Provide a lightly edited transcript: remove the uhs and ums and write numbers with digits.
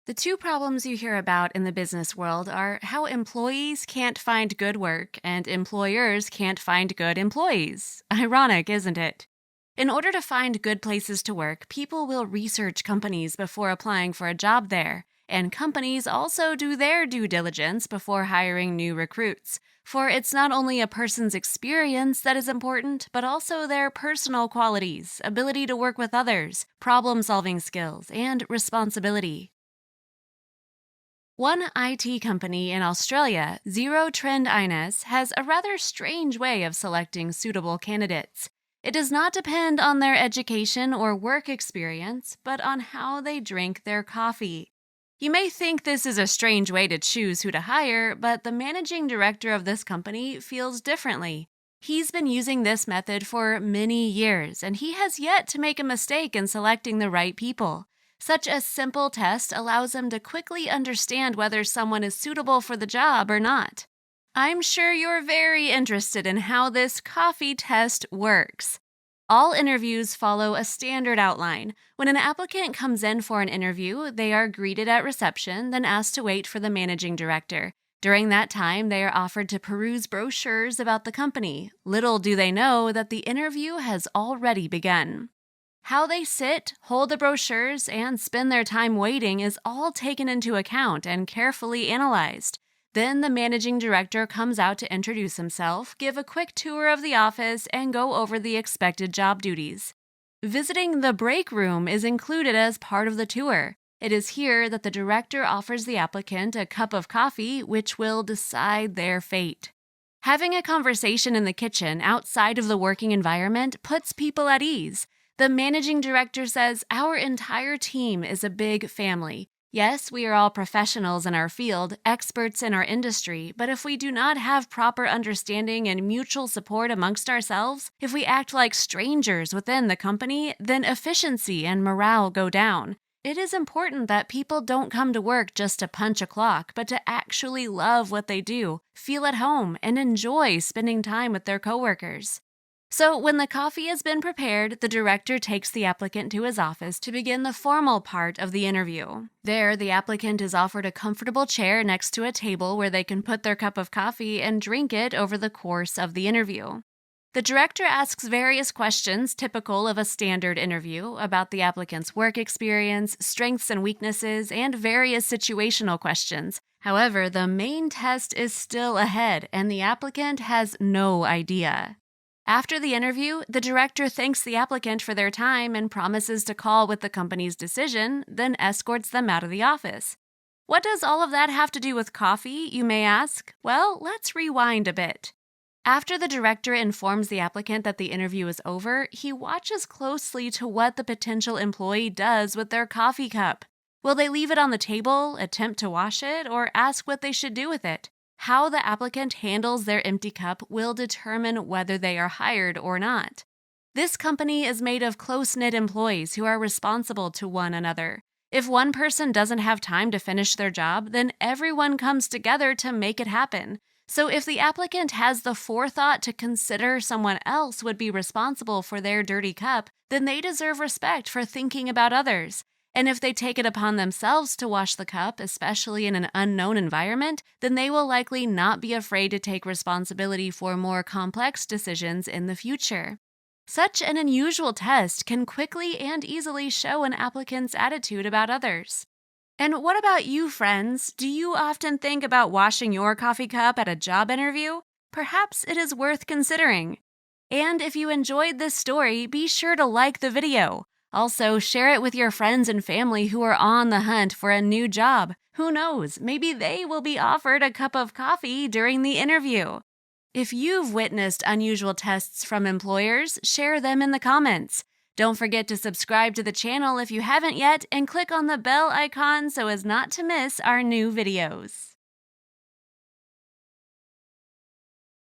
The two problems you hear about in the business world are how employees can't find good work and employers can't find good employees. Ironic, isn't it? In order to find good places to work, people will research companies before applying for a job there. And companies also do their due diligence before hiring new recruits. For it's not only a person's experience that is important, but also their personal qualities, ability to work with others, problem solving skills, and responsibility. One IT company in Australia, Zero Trend Ines, has a rather strange way of selecting suitable candidates. It does not depend on their education or work experience, but on how they drink their coffee. You may think this is a strange way to choose who to hire, but the managing director of this company feels differently. He's been using this method for many years, and he has yet to make a mistake in selecting the right people. Such a simple test allows him to quickly understand whether someone is suitable for the job or not. I'm sure you're very interested in how this coffee test works. All interviews follow a standard outline. When an applicant comes in for an interview, they are greeted at reception, then asked to wait for the managing director. During that time, they are offered to peruse brochures about the company. Little do they know that the interview has already begun. How they sit, hold the brochures, and spend their time waiting is all taken into account and carefully analyzed. Then the managing director comes out to introduce himself, give a quick tour of the office, and go over the expected job duties. Visiting the break room is included as part of the tour. It is here that the director offers the applicant a cup of coffee, which will decide their fate. Having a conversation in the kitchen outside of the working environment puts people at ease. The managing director says, "Our entire team is a big family. Yes, we are all professionals in our field, experts in our industry, but if we do not have proper understanding and mutual support amongst ourselves, if we act like strangers within the company, then efficiency and morale go down. It is important that people don't come to work just to punch a clock, but to actually love what they do, feel at home, and enjoy spending time with their coworkers." So, when the coffee has been prepared, the director takes the applicant to his office to begin the formal part of the interview. There, the applicant is offered a comfortable chair next to a table where they can put their cup of coffee and drink it over the course of the interview. The director asks various questions typical of a standard interview about the applicant's work experience, strengths and weaknesses, and various situational questions. However, the main test is still ahead, and the applicant has no idea. After the interview, the director thanks the applicant for their time and promises to call with the company's decision, then escorts them out of the office. What does all of that have to do with coffee, you may ask? Well, let's rewind a bit. After the director informs the applicant that the interview is over, he watches closely to what the potential employee does with their coffee cup. Will they leave it on the table, attempt to wash it, or ask what they should do with it? How the applicant handles their empty cup will determine whether they are hired or not. This company is made of close-knit employees who are responsible to one another. If one person doesn't have time to finish their job, then everyone comes together to make it happen. So if the applicant has the forethought to consider someone else would be responsible for their dirty cup, then they deserve respect for thinking about others. And if they take it upon themselves to wash the cup, especially in an unknown environment, then they will likely not be afraid to take responsibility for more complex decisions in the future. Such an unusual test can quickly and easily show an applicant's attitude about others. And what about you, friends? Do you often think about washing your coffee cup at a job interview? Perhaps it is worth considering. And if you enjoyed this story, be sure to like the video. Also, share it with your friends and family who are on the hunt for a new job. Who knows, maybe they will be offered a cup of coffee during the interview. If you've witnessed unusual tests from employers, share them in the comments. Don't forget to subscribe to the channel if you haven't yet, and click on the bell icon so as not to miss our new videos.